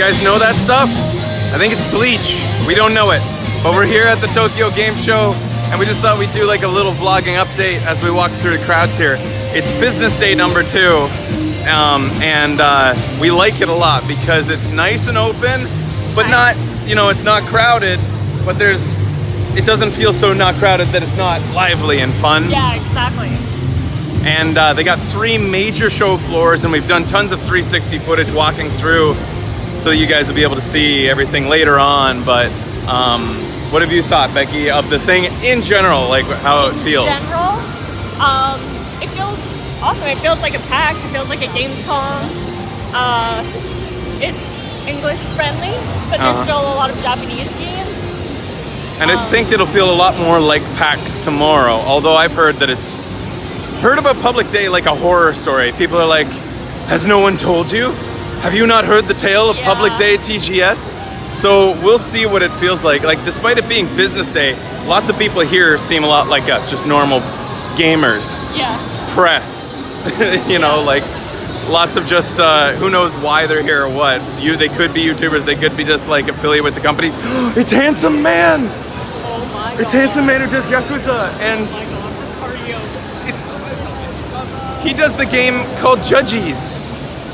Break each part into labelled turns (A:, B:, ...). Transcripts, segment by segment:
A: guys know that stuff? I think it's bleach. We don't know it. But we're here at the Tokyo Game Show, and we just thought we'd do like a little vlogging update as we walk through the crowds here. It's business day number 2, and we like it a lot because it's nice and open, but not, you know, it's not crowded, but it doesn't feel so not crowded that it's not lively and fun.
B: Yeah, exactly.
A: And they got 3 major show floors, and we've done tons of 360 footage walking through, so you guys will be able to see everything later on. But what have you thought, Becky, of the thing in general, like how it feels?
B: In general, it feels awesome. It feels like a PAX. It feels like a Gamescom. It's English friendly, but there's still a lot of Japanese games.
A: And I think it'll feel a lot more like PAX tomorrow, although I've heard that heard about Public Day like a horror story. People are like, has no one told you? Have you not heard the tale of Public Day TGS? So we'll see what it feels like. Like, despite it being business day, lots of people here seem a lot like us, just normal gamers.
B: Yeah.
A: Press, you know, like lots of just, who knows why they're here or what. They could be YouTubers, they could be just like affiliated with the companies. It's Handsome Man!
B: Oh my god.
A: It's Handsome Man who does Yakuza, and he does the game called Judges.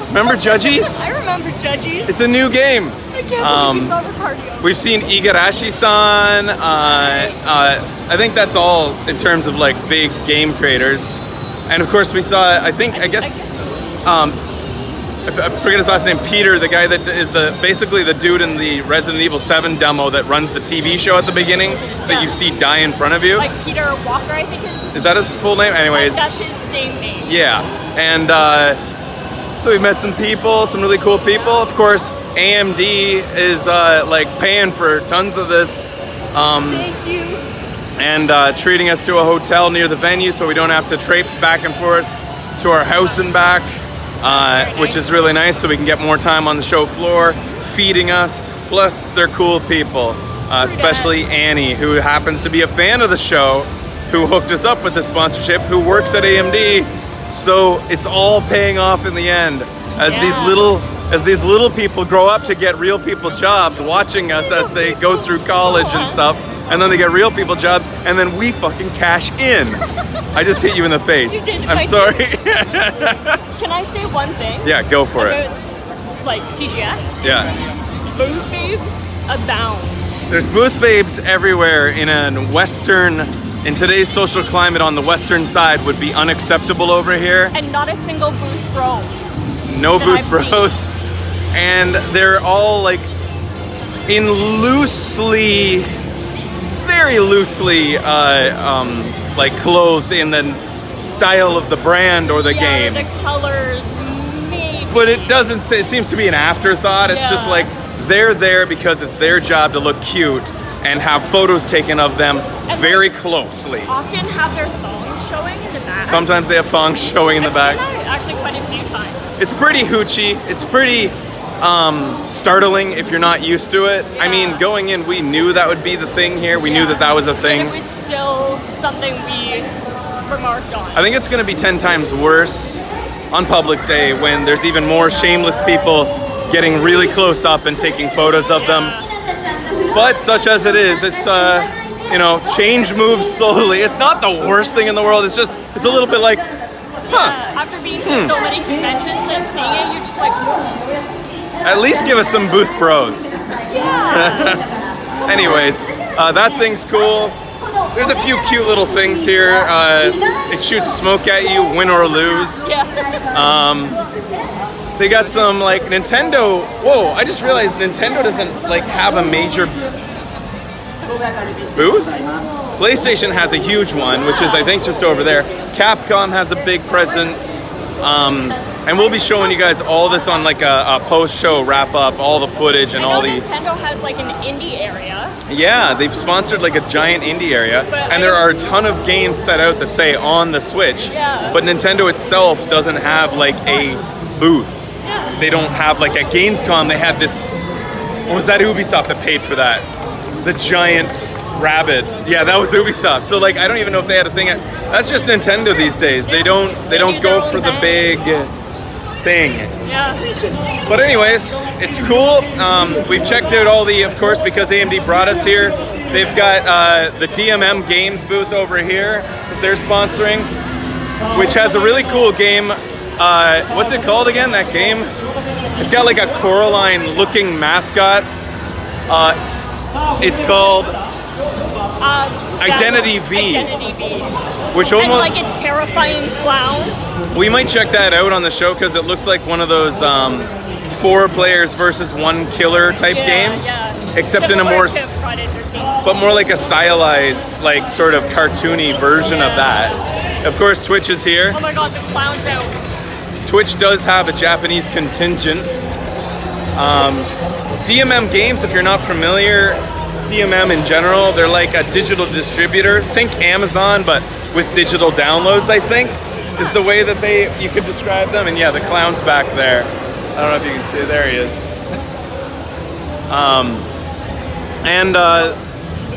A: Remember Judges?
B: I remember Judges.
A: It's a new game.
B: I can't believe we saw Ricardo.
A: We've seen Igarashi-san. I think that's all in terms of like big game creators. And of course we saw, I forget his last name, Peter, the guy that is basically the dude in the Resident Evil 7 demo that runs the TV show at the beginning that you see die in front of you.
B: Like Peter Walker, I think
A: is that his full name? Anyways.
B: That's his game name.
A: Yeah, and so we met some people, some really cool people. Of course, AMD is like paying for tons of this.
B: Thank you.
A: And treating us to a hotel near the venue so we don't have to traipse back and forth to our house and back. Which is really nice, so we can get more time on the show floor, feeding us. Plus, they're cool people, especially Annie, who happens to be a fan of the show, who hooked us up with the sponsorship, who works at AMD. So it's all paying off in the end, as these little people grow up to get real people jobs, watching us as they go through college and stuff, and then they get real people jobs, and then we fucking cash in. I just hit you in the face.
B: You did.
A: I'm sorry.
B: Can I say one thing?
A: Yeah, go for it.
B: Like TGS?
A: Yeah.
B: Booth babes abound.
A: There's booth babes everywhere in today's social climate on the western side would be unacceptable over here.
B: And not a single booth bro.
A: No booth bros. And they're all like in very loosely like clothed in the style of the brand or the game.
B: The colors, maybe.
A: But it doesn't say, it seems to be an afterthought. It's just like they're there because it's their job to look cute and have photos taken of them very closely.
B: Often have their thongs showing in the back.
A: Sometimes they have thongs showing in the back.
B: I've seen that actually quite a few times.
A: It's pretty hoochie. It's pretty startling if you're not used to it.
B: Yeah.
A: I mean, going in, we knew that would be the thing here. We knew that was a thing.
B: But it was still something we remarked on.
A: I think it's going to be 10 times worse on Public Day when there's even more shameless people getting really close up and taking photos of them. But such as it is, it's, you know, change moves slowly. It's not the worst thing in the world. It's just, it's a little bit like,
B: After being to so many conventions and seeing it, you're just like,
A: at least give us some booth bros.
B: yeah.
A: Anyways, that thing's cool. There's a few cute little things here. It shoots smoke at you, win or lose.
B: Yeah.
A: They got some like Nintendo. Whoa! I just realized Nintendo doesn't like have a major booth. PlayStation has a huge one, which is I think just over there. Capcom has a big presence. And we'll be showing you guys all this on like a post-show wrap-up, all the footage and all the...
B: Nintendo has like an indie area.
A: Yeah, they've sponsored like a giant indie area, and there are a ton of games set out that say on the Switch, but Nintendo itself doesn't have like a booth. They don't have like at Gamescom, they had this... What was that Ubisoft that paid for that? The giant rabbit. Yeah, that was Ubisoft. So like, I don't even know if they had a thing. That's just Nintendo these days. They don't go for the big thing.
B: Yeah.
A: But anyways, it's cool. We've checked out all the, of course, because AMD brought us here. They've got the DMM Games booth over here that they're sponsoring, which has a really cool game. What's it called again, that game? It's got like a Coraline-looking mascot. It's called Identity V.
B: Identity V.
A: Which
B: And
A: almost...
B: like a terrifying clown.
A: We might check that out on the show because it looks like one of those 4 players versus 1 killer type games, except in a more, but more like a stylized, like sort of cartoony version of that. Of course, Twitch is here.
B: Oh my god, the clown's out.
A: Twitch does have a Japanese contingent. DMM Games, if you're not familiar, DMM in general, they're like a digital distributor. Think Amazon, but with digital downloads, I think, is the way that you could describe them. And yeah, the clown's back there. I don't know if you can see, there he is.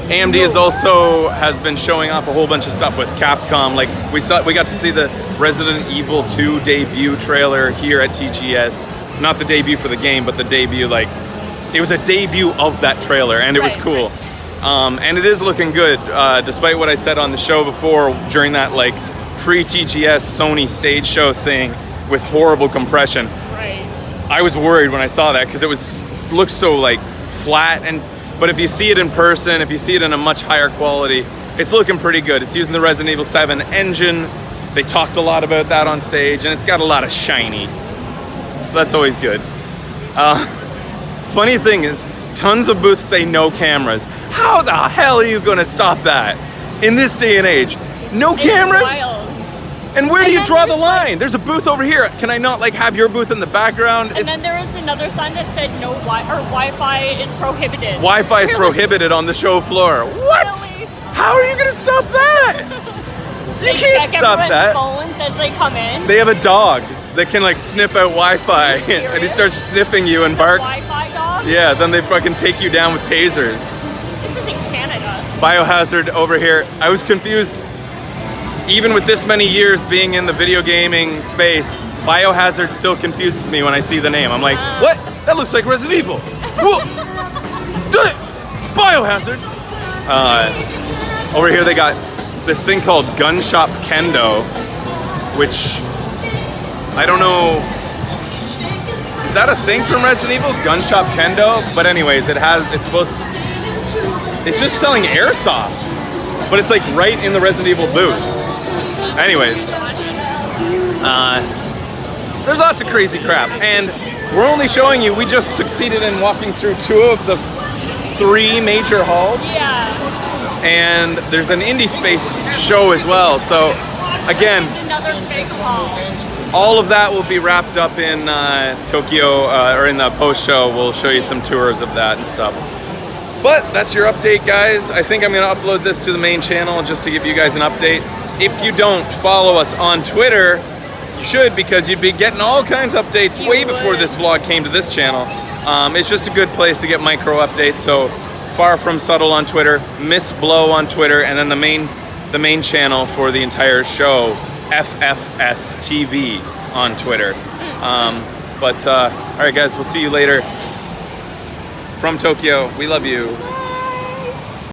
A: AMD has been showing off a whole bunch of stuff with Capcom. Like we got to see the Resident Evil 2 debut trailer here at TGS. Not the debut for the game, but the debut, like, it was a debut of that trailer, and it was cool. And it is looking good, despite what I said on the show before during that like pre-TGS Sony stage show thing with horrible compression.
B: Right.
A: I was worried when I saw that because it looked so like flat, but if you see it in person, if you see it in a much higher quality, it's looking pretty good. It's using the Resident Evil 7 engine. They talked a lot about that on stage, and it's got a lot of shiny. So that's always good. Funny thing is, tons of booths say no cameras. How the hell are you gonna stop that? In this day and age, no cameras?
B: Wild.
A: And where do you draw the line? There's a booth over here. Can I not like have your booth in the background?
B: And then there was another sign that said no Wi-Fi is prohibited.
A: Wi-Fi is prohibited on the show floor. What?
B: Really?
A: How are you gonna stop that? You can't stop that.
B: Phones as they come in.
A: They have a dog that can like sniff out Wi-Fi, and he starts sniffing you and barks.
B: Wi-Fi dog?
A: Yeah, then they fucking take you down with tasers.
B: This is in Canada.
A: Biohazard over here. I was confused. Even with this many years being in the video gaming space, Biohazard still confuses me when I see the name. I'm like, what? That looks like Resident Evil. Whoa! Done it! Biohazard! Over here they got this thing called Gun Shop Kendo, which I don't know. Is that a thing from Resident Evil? Gun Shop Kendo? But anyways, it's just selling airsofts, but it's like right in the Resident Evil booth. Anyways, there's lots of crazy crap, and we're only showing you, we just succeeded in walking through 2 of the 3 major halls.
B: Yeah.
A: And there's an indie space to show as well. So again,
B: Another big hall.
A: all of that will be wrapped up in Tokyo, or in the post-show. We'll show you some tours of that and stuff. But that's your update, guys. I think I'm gonna upload this to the main channel just to give you guys an update. If you don't follow us on Twitter, you should, because you'd be getting all kinds of updates way before this vlog came to this channel. It's just a good place to get micro updates. So Far From Subtle on Twitter, Miss Blow on Twitter, and then the main channel for the entire show, FFS TV on Twitter. All right, guys, we'll see you later. From Tokyo, we love you.